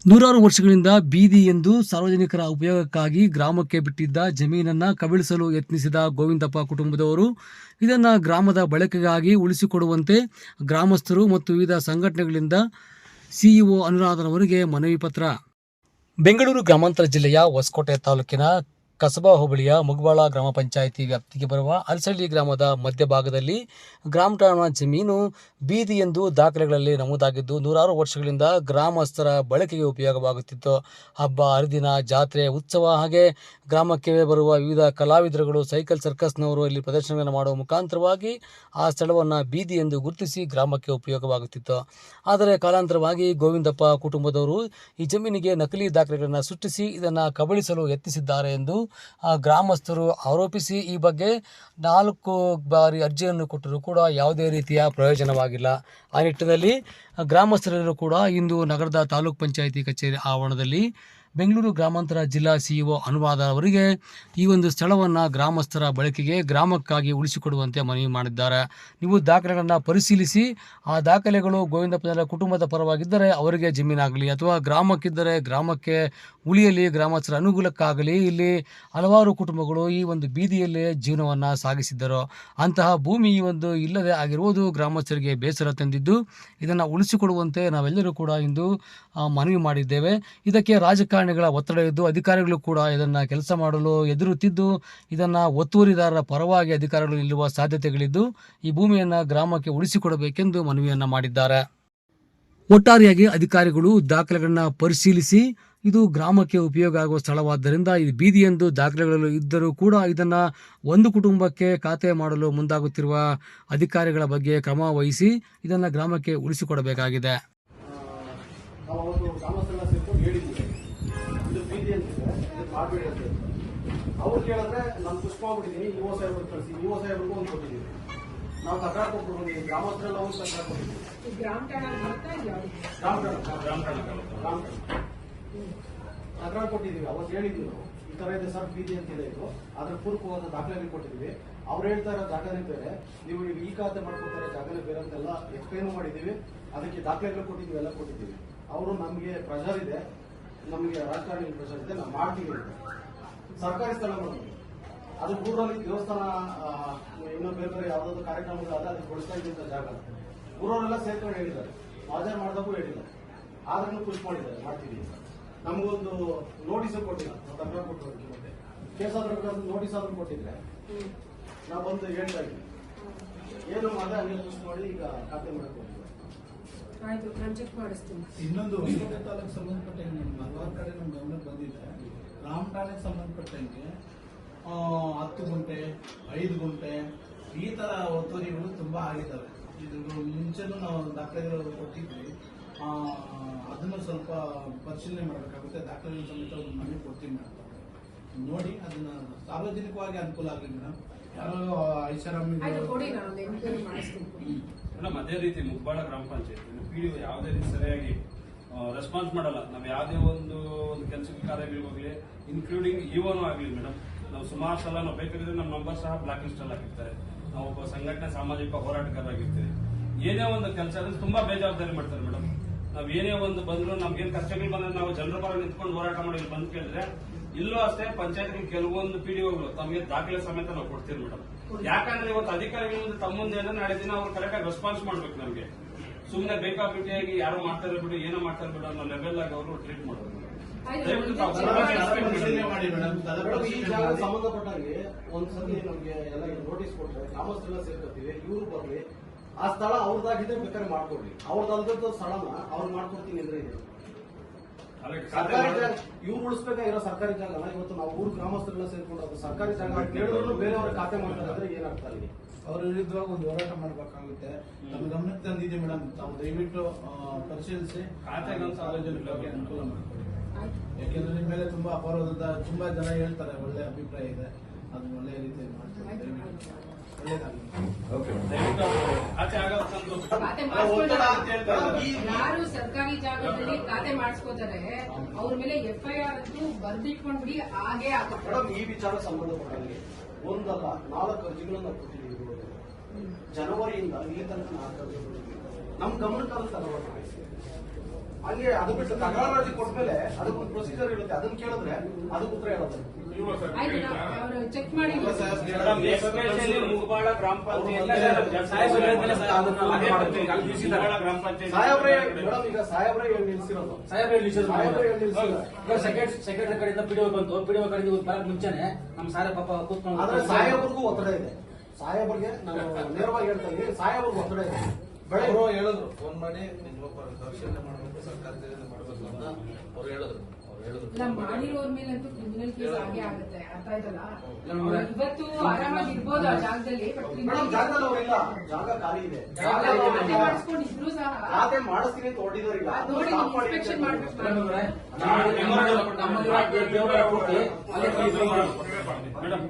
ನೂರಾರು ವರ್ಷಗಳಿಂದ ಬೀದಿ ಎಂದು ಸಾರ್ವಜನಿಕರ ಉಪಯೋಗಕ್ಕಾಗಿ ಗ್ರಾಮಕ್ಕೆ ಬಿಟ್ಟಿದ್ದ ಜಮೀನನ್ನು ಕಬಳಿಸಲು ಯತ್ನಿಸಿದ ಗೋವಿಂದಪ್ಪ ಕುಟುಂಬದವರು ಇದನ್ನು ಗ್ರಾಮದ ಬಳಕೆಗಾಗಿ ಉಳಿಸಿಕೊಡುವಂತೆ ಗ್ರಾಮಸ್ಥರು ಮತ್ತು ವಿವಿಧ ಸಂಘಟನೆಗಳಿಂದ ಸಿಇಒ ಅನುರಾಧನವರಿಗೆ ಮನವಿ ಪತ್ರ. ಬೆಂಗಳೂರು ಗ್ರಾಮಾಂತರ ಜಿಲ್ಲೆಯ ಹೊಸಕೋಟೆ ತಾಲೂಕಿನ ಕಸಬಾ ಹೋಬಳಿಯ ಮುಗಬಾಳ ಗ್ರಾಮ ಪಂಚಾಯಿತಿ ವ್ಯಾಪ್ತಿಗೆ ಬರುವ ಅಲಸಳ್ಳಿ ಗ್ರಾಮದ ಮಧ್ಯಭಾಗದಲ್ಲಿ ಗ್ರಾಮ ಠಾಣಾ ಜಮೀನು ಬೀದಿ ಎಂದು ದಾಖಲೆಗಳಲ್ಲಿ ನಮೂದಾಗಿದ್ದು ನೂರಾರು ವರ್ಷಗಳಿಂದ ಗ್ರಾಮಸ್ಥರ ಬಳಕೆಗೆ ಉಪಯೋಗವಾಗುತ್ತಿತ್ತು. ಹಬ್ಬ ಹರಿದಿನ, ಜಾತ್ರೆ, ಉತ್ಸವ ಹಾಗೆ ಗ್ರಾಮಕ್ಕೆ ಬರುವ ವಿವಿಧ ಕಲಾವಿದರುಗಳು, ಸೈಕಲ್ ಸರ್ಕಸ್ನವರು ಇಲ್ಲಿ ಪ್ರದರ್ಶನವನ್ನು ಮಾಡುವ ಮುಖಾಂತರವಾಗಿ ಆ ಸ್ಥಳವನ್ನು ಬೀದಿ ಎಂದು ಗುರುತಿಸಿ ಗ್ರಾಮಕ್ಕೆ ಉಪಯೋಗವಾಗುತ್ತಿತ್ತು. ಆದರೆ ಕಾಲಾಂತರವಾಗಿ ಗೋವಿಂದಪ್ಪ ಕುಟುಂಬದವರು ಈ ಜಮೀನಿಗೆ ನಕಲಿ ದಾಖಲೆಗಳನ್ನು ಸೃಷ್ಟಿಸಿ ಇದನ್ನು ಕಬಳಿಸಲು ಯತ್ನಿಸಿದ್ದಾರೆ ಎಂದು ಗ್ರಾಮಸ್ಥರು ಆರೋಪಿಸಿ ಈ ಬಗ್ಗೆ 4 ಬಾರಿ ಅರ್ಜಿಯನ್ನು ಕೊಟ್ಟರೂ ಕೂಡ ಯಾವುದೇ ರೀತಿಯ ಪ್ರಯೋಜನವಾಗಿಲ್ಲ. ಆ ನಿಟ್ಟಿನಲ್ಲಿ ಗ್ರಾಮಸ್ಥರೆಲ್ಲರೂ ಕೂಡ ಇಂದು ನಗರದ ತಾಲೂಕ್ ಪಂಚಾಯಿತಿ ಕಚೇರಿ ಆವರಣದಲ್ಲಿ ಬೆಂಗಳೂರು ಗ್ರಾಮಾಂತರ ಜಿಲ್ಲಾ ಸಿಇಒ ಅನುರಾಧ ಅವರಿಗೆ ಈ ಒಂದು ಸ್ಥಳವನ್ನು ಗ್ರಾಮಸ್ಥರ ಬಳಕೆಗೆ ಗ್ರಾಮಕ್ಕಾಗಿ ಉಳಿಸಿಕೊಡುವಂತೆ ಮನವಿ ಮಾಡಿದ್ದಾರೆ. ನೀವು ದಾಖಲೆಗಳನ್ನು ಪರಿಶೀಲಿಸಿ ಆ ದಾಖಲೆಗಳು ಗೋವಿಂದಪ್ಪನ ಕುಟುಂಬದ ಪರವಾಗಿದ್ದರೆ ಅವರಿಗೆ ಜಮೀನಾಗಲಿ ಅಥವಾ ಗ್ರಾಮಕ್ಕಿದ್ದರೆ ಗ್ರಾಮಕ್ಕೆ ಉಳಿಯಲಿ, ಗ್ರಾಮಸ್ಥರ ಅನುಕೂಲಕ್ಕಾಗಲಿ. ಇಲ್ಲಿ ಹಲವಾರು ಕುಟುಂಬಗಳು ಈ ಒಂದು ಬೀದಿಯಲ್ಲೇ ಜೀವನವನ್ನು ಸಾಗಿಸಿದ್ದರು. ಅಂತಹ ಭೂಮಿ ಈ ಒಂದು ಇಲ್ಲದೆ ಆಗಿರುವುದು ಗ್ರಾಮಸ್ಥರಿಗೆ ಬೇಸರ ತಂದಿದ್ದು ಇದನ್ನು ಉಳಿಸಿಕೊಡುವಂತೆ ನಾವೆಲ್ಲರೂ ಕೂಡ ಇಂದು ಮನವಿ ಮಾಡಿದ್ದೇವೆ. ಇದಕ್ಕೆ ರಾಜಕಾರಣಿಗಳ ಒತ್ತಡ ಇದ್ದು ಅಧಿಕಾರಿಗಳು ಕೂಡ ಇದನ್ನು ಕೆಲಸ ಮಾಡಲು ಎದುರುತ್ತಿದ್ದು ಇದನ್ನು ಒತ್ತುವರಿದಾರರ ಪರವಾಗಿ ಅಧಿಕಾರಿಗಳು ನಿಲ್ಲುವ ಸಾಧ್ಯತೆಗಳಿದ್ದು ಈ ಭೂಮಿಯನ್ನು ಗ್ರಾಮಕ್ಕೆ ಉಳಿಸಿಕೊಡಬೇಕೆಂದು ಮನವಿಯನ್ನು ಮಾಡಿದ್ದಾರೆ. ಒಟ್ಟಾರೆಯಾಗಿ ಅಧಿಕಾರಿಗಳು ದಾಖಲೆಗಳನ್ನು ಪರಿಶೀಲಿಸಿ ಇದು ಗ್ರಾಮಕ್ಕೆ ಉಪಯೋಗ ಆಗುವ ಸ್ಥಳವಾದ್ದರಿಂದ ಇದು ಬೀದಿ ಎಂದು ದಾಖಲೆಗಳು ಇದ್ದರೂ ಕೂಡ ಇದನ್ನು ಒಂದು ಕುಟುಂಬಕ್ಕೆ ಖಾತೆ ಮಾಡಲು ಮುಂದಾಗುತ್ತಿರುವ ಅಧಿಕಾರಿಗಳ ಬಗ್ಗೆ ಕ್ರಮ ವಹಿಸಿ ಇದನ್ನು ಗ್ರಾಮಕ್ಕೆ ಉಳಿಸಿಕೊಡಬೇಕಾಗಿದೆ. ಅವ್ರು ಕೇಳಿದ್ರೆ ನಾನು ಪುಷ್ಪ ಆಗ್ಬಿಟ್ಟಿದ್ದೀನಿ, ಯುವ ಸಾಹೇಬ್ರು ಕಳಿಸಿ, ಯುವ ಸಾಹೇಬ್ರಿಗೂ ಒಂದು ಕೊಟ್ಟಿದ್ದೀವಿ. ನಾವು ತಕರಾರು ಕೊಟ್ಬಿಟ್ಟು ಗ್ರಾಮಸ್ಥರೆಲ್ಲ ಹೋಗಿ ತಕರಾರು ಕೊಟ್ಟಿದ್ದೀವಿ. ತಕರಾರು ಕೊಟ್ಟಿದ್ದೀವಿ. ಅವತ್ತು ಹೇಳಿದ್ವಿ ನಾವು ಈ ತರ ಇದೆ ಸರ್ ಬೀದಿ ಅಂತ ಹೇಳಿದ್ರು. ಅದ್ರ ಪೂರ್ವಕವಾದ ದಾಖಲೆ ಕೊಟ್ಟಿದ್ದೀವಿ. ಅವ್ರು ಹೇಳ್ತಾ ಇರೋ ಜಾಗನೇ ಬೇರೆ, ನೀವು ಈ ಖಾತೆ ಮಾಡ್ಕೊತಾರೆ ಜಾಗನೇ ಬೇರೆ ಅಂತೆಲ್ಲ ಎಕ್ಸ್ಪ್ಲೇನ್ ಮಾಡಿದ್ದೀವಿ. ಅದಕ್ಕೆ ದಾಖಲೆಗಳು ಕೊಟ್ಟಿದ್ದೀವಿ, ಎಲ್ಲ ಕೊಟ್ಟಿದ್ದೀವಿ. ಅವರು ನಮಗೆ ಪ್ರೆಷರ್ ಇದೆ, ನಮಗೆ ರಾಜಕಾರಣಿ ಪ್ರೆಷರ್ ಇದೆ, ನಾವು ಮಾಡ್ತೀವಿ ಅಂತ. ಸರ್ಕಾರಿ ಸ್ಥಳ ಮಾಡೋದು ಅದು ಊರಲ್ಲಿ ದೇವಸ್ಥಾನ ಇನ್ನೂ ಬೇರೆ ಬೇರೆ ಯಾವುದಾದ್ರು ಕಾರ್ಯಕ್ರಮಗಳಾದ ಅದಕ್ಕೆ ಕೊಡಿಸ್ತಾ ಇದ್ದಂತ ಜಾಗ ಊರವರೆಲ್ಲ ಸೇರ್ಕೊಂಡು ಹೇಳಿದ್ದಾರೆ. ಹಾಜರು ಮಾಡಿದಾಗೂ ಹೇಳಿದ್ದಾರೆ, ಆದ್ರೂ ಖುಷಿ ಮಾಡಿದ್ದಾರೆ, ಮಾಡ್ತೀವಿ. ನಮಗೊಂದು ನೋಟಿಸ್ ಕೊಟ್ಟಿಲ್ಲ, ನಾವು ತಕರಾರು ಕೊಟ್ಟಿರೋದಕ್ಕೆ ಮತ್ತೆ ಕೇಸ್ ಆದ್ರೂ ನೋಟಿಸ್ ಆದ್ರೂ ಕೊಟ್ಟಿದ್ರೆ ನಾವು ಬಂದು ಹೇಳ್ತಾ ಇದ್ವಿ. ಏನು ಮಾಡಿದ್ರೆ ಹಂಗೆ ಖುಷಿ ಮಾಡಿ ಈಗ ಖಾತೆ ಮಾಡಕ್ಕೆ ಇನ್ನೊಂದು ಹೊಸಕೋಟೆ ತಾಲೂಕು ಸಂಬಂಧಪಟ್ಟಂಗೆ ಹಲವಾರು ಕಡೆ ನಮ್ಮ ಗಮನಕ್ಕೆ ಬಂದಿದೆ. ಗ್ರಾಮ ಠಾಣೆಗೆ ಸಂಬಂಧಪಟ್ಟಂಗೆ 10 ಗುಂಟೆ 5 ಗುಂಟೆ ಈ ತರ ಒತ್ತುವರಿಗಳು ತುಂಬಾ ಆಗಿದ್ದಾವೆ. ಇದು ಮುಂಚೆನೂ ನಾವು ದಾಖಲೆಗಳು ಕೊಟ್ಟಿದ್ವಿ. ಅದನ್ನು ಸ್ವಲ್ಪ ಪರಿಶೀಲನೆ ಮಾಡಬೇಕಾಗುತ್ತೆ. ದಾಖಲೆಗಳ ಸಮೇತ ಒಂದು ಮನೆ ಕೊಡ್ತೀವಿ ಮೇಡಮ್, ನೋಡಿ ಅದನ್ನ ಸಾರ್ವಜನಿಕವಾಗಿ ಅನುಕೂಲ ಆಗಲಿ ಮೇಡಮ್. ಯಾರೋ ಐಷಾರಾಮಿ ಮೇಡಮ್ ಅದೇ ರೀತಿ ಮುಗಬಾಳ ಗ್ರಾಮ ಪಂಚಾಯತ್ ಪಿಡಿಒ ಯಾವುದೇ ರೀತಿ ಸರಿಯಾಗಿ ರೆಸ್ಪಾನ್ಸ್ ಮಾಡಲ್ಲ. ನಾವು ಯಾವುದೇ ಒಂದು ಕೆಲಸಕ್ಕೆ ಕಾರ್ಯಗಳಿಗೆ ಹೋಗ್ಲಿ, ಇನ್ಕ್ಲೂಡಿಂಗ್ ಇವನು ಆಗಲಿ ಮೇಡಮ್, ನಾವು ಸುಮಾರು ಸಲ ನಾವು ಬೇಕಾದ್ರೆ ನಮ್ಮ ನಂಬರ್ ಸಹ ಬ್ಲಾಕ್ ಲಿಸ್ಟ್ ಅಲ್ಲಿ ಹಾಕಿರ್ತಾರೆ. ನಾವು ಒಬ್ಬ ಸಂಘಟನೆ ಸಾಮಾಜಿಕ ಹೋರಾಟಗಾರರಾಗಿರ್ತೀವಿ. ಏನೇ ಒಂದು ಕೆಲಸ ಅಂದ್ರೆ ತುಂಬಾ ಬೇಜವಾಬ್ದಾರಿ ಮಾಡ್ತಾರೆ ಮೇಡಮ್. ನಾವ್ ಏನೇ ಒಂದು ಬಂದ್ರು ನಮ್ಗೇನ್ ಕಷ್ಟಗಳು ಬಂದ್ರೆ ನಾವು ಜನರ ಪರ ನಿಂತ್ಕೊಂಡು ಹೋರಾಟ ಮಾಡಿ ಬಂದು ಕೇಳಿದ್ರೆ ಇಲ್ಲೂ ಅಷ್ಟೇ ಪಂಚಾಯತ್ಗಳು ಕೆಲವೊಂದು ಪಿಡಿಒಗಳು ತಮಗೆ ದಾಖಲೆ ಸಮೇತ ನಾವು ಕೊಡ್ತೀವಿ ಮೇಡಮ್. ಯಾಕಂದ್ರೆ ಇವತ್ತು ಅಧಿಕಾರಿಗಳಿಂದ ತಮ್ಮ ಮುಂದೆ ನಾಳೆ ದಿನ ಅವ್ರು ಕರೆಕ್ಟ್ ಆಗಿ ರೆಸ್ಪಾನ್ಸ್ ಮಾಡ್ಬೇಕು. ನಮಗೆ ಸುಮ್ಮನೆ ಬೇಕಾಬಿಟ್ಟಿಯಾಗಿ ಯಾರೋ ಮಾಡ್ತಾರೆ ಬಿಡು, ಏನೋ ಮಾಡ್ತಾರೆ ಬಿಡು ಅನ್ನೋ ಲೆವೆಲ್ ಆಗಿ ಅವರು ಟ್ರೀಟ್ ಮಾಡೋದು. ಈ ಜಾಗ ಸಂಬಂಧಪಟ್ಟಾಗಿ ಒಂದ್ಸತಿ ನಮ್ಗೆ ಎಲ್ಲ ನೋಟಿಸ್ ಕೊಟ್ರೆ ಗ್ರಾಮಸ್ಥರೆಲ್ಲ ಸೇರ್ಕೊತೀವಿ, ಇವ್ರು ಬರ್ಲಿ, ಆ ಸ್ಥಳ ಅವ್ರದ್ದಾಗಿದ್ರೆ ಬೇಕಾದ್ರೆ ಮಾಡ್ಕೊಡ್ಲಿ, ಅವ್ರದ್ದು ಸ್ಥಳನ ಅವ್ರು ಮಾಡ್ಕೊಡ್ತೀನಿ ಅಂದ್ರೆ ಇದೆ. ಸರ್ಕಾರಿ ಜಾಗ ಇವ್ರು ಉಳಿಸ್ಬೇಕಾಗಿರೋ ಸರ್ಕಾರಿ ಜಾಗ ಅಲ್ಲ. ಇವತ್ತು ನಾವು ಊರು ಗ್ರಾಮಸ್ಥರೆಲ್ಲ ಸೇರ್ಕೊಂಡು ಅದು ಸರ್ಕಾರಿ ಜಾಗ ಕೇಳಿದ್ರು ಬೇರೆಯವ್ರ ಖಾತೆ ಮಾಡ್ತಾರೆ ಅಂದ್ರೆ ಏನಾಗ್ತಾ ಇದೆ? ಅವ್ರ ವಿರುದ್ಧವಾಗಿ ಒಂದು ಹೋರಾಟ ಮಾಡಬೇಕಾಗುತ್ತೆ. ನಮ್ಮ ಗಮನಕ್ಕೆ ತಂದಿದೆ ಮೇಡಮ್, ತಾವು ದಯವಿಟ್ಟು ಪರಿಶೀಲಿಸಿ ಖಾತೆಗೆ ಸಾರ್ವಜನಿಕವಾಗಿ ಅನುಕೂಲ ಮಾಡಿಕೊಡಿ. ಯಾಕೆಂದ್ರೆ ನಿಮ್ಮ ಮೇಲೆ ತುಂಬಾ ಅಪರಾಧದ ತುಂಬಾ ಜನ ಹೇಳ್ತಾರೆ, ಒಳ್ಳೆ ಅಭಿಪ್ರಾಯ ಇದೆ, ಅದು ಒಳ್ಳೆ ರೀತಿಯಲ್ಲಿ ಮಾಡ್ತಾರೆ. ದಯವಿಟ್ಟು ಒಳ್ಳೇದಾಗಲಿ. ಯಾರು ಸರ್ಕಾರಿ ಜಾಗದಲ್ಲಿ ಖಾತೆ ಮಾಡಿಸ್ಕೋತಾರೆ ಅವ್ರ ಮೇಲೆ FIR ಅಂತೂ ಬರ್ದಿಟ್ಕೊಂಡ್ಬಿಡಿ. ಹಾಗೆ ಮೇಡಮ್ ಈ ವಿಚಾರ ಸಂಬಂಧಪಟ್ಟಂಗೆ ಒಂದಲ್ಲ 4 ಅರ್ಜಿಗಳನ್ನ ಕೊಟ್ಟಿದ್ದೀವಿ. ಜನವರಿಯಿಂದ ಇಲ್ಲಿ ತನಕ 4 ಅರ್ಜಿಗಳು ನಮ್ಮ ಗಮನಕ್ಕೆ ತಗೋಬೇಕು. ಹಂಗೆ ಅದು ಬಿಟ್ಟು ತಕರಾರು ಅರ್ಜಿ ಕೊಟ್ಮೇಲೆ ಅದಕ್ಕೊಂದು ಪ್ರೊಸೀಜರ್ ಇರುತ್ತೆ, ಅದನ್ನ ಕೇಳಿದ್ರೆ ಅದಕ್ಕೆ ಉತ್ತರ ಹೇಳುತ್ತೆ. ಆಯ್ತು, ಅವರು ಚೆಕ್ ಮಾಡಿ ಮೇಡಮ್, ಎಸ್ಪೆಷಲಿ ಮುಗಬಾಳ ಗ್ರಾಮ ಪಂಚಾಯತ್ ಸಾಹೇಬ್ರೆ ಮೇಡಮ್, ಈಗ ಸಾಹೇಬ್ರೆ ಹೇಳಿ ನಿಲ್ಸಿರೋದು, ಸಾಹೇಬ್ರೆ ನಿಲ್ಸಿರೋದು. ಸೆಕ್ರೆಟರಿ ಕಡೆಯಿಂದ ಪಿಡಿಒ ಬಂತು, ಪಿಡಿಒ ಕಡೆಯಿಂದ ಬರಕ್ ಮುಂಚೆನೆ ನಮ್ಮ ಸಾಹೇಬ ಪಾಪ ಕೂತ್ಕೊಂಡು ಆದ್ರೆ ಸಾಹೇಬ್ರಿಗೂ ಒತ್ತಡ ಇದೆ. ಸಾಹೇಬ್ರಿಗೆ ನಾನು ನೇರವಾಗಿ ಹೇಳ್ತಾ ಇದ್ದೀನಿ, ಸಾಹೇಬ್ರಿಗೂ ಒತ್ತಡ ಇದೆ. ಬೆಳೆ ಅವರು ಹೇಳಿದ್ರು, ಫೋನ್ ಮಾಡಿ ಪರಿಶೀಲನೆ ಮಾಡಬೇಕು, ಸರ್ಕಾರದಿಂದ ಮಾಡಬೇಕು ಅಂತ ಅವ್ರು ಹೇಳಿದ್ರು. ಇಲ್ಲ, ಮಾಡಿರೋರ್ ಮೇಲಂತೂ ಕ್ರಿಮಿನಲ್ ಕೇಸ್ ಆಗೇ ಆಗುತ್ತೆ. ಅರ್ಥ ಆಯ್ತಲ್ಲ, ಇವತ್ತು ಆರಾಮಾಗಿ ಇರ್ಬೋದು ಆ ಜಾಗದಲ್ಲಿ, ಬಟ್ ಮೇಡಮ್ ಜಾಗದಲ್ಲಿ ಅವರಿಲ್ಲ, ಜಾಗ ಖಾಲಿ ಇದೆ. ಖಾತೆ ಮಾಡಿಸ್ಕೊಂಡಿದ್ರು ಸಹ ಖಾತೆ ಮಾಡಿಸ್ತೀನಿ ಅಂತ ಹೊಡಿದವರಿಲ್ಲ. ನೋಡಿ ಇನ್ಸ್ಪೆಕ್ಷನ್ ಮಾಡ್ಬೇಕು. ಮೇಡಮ್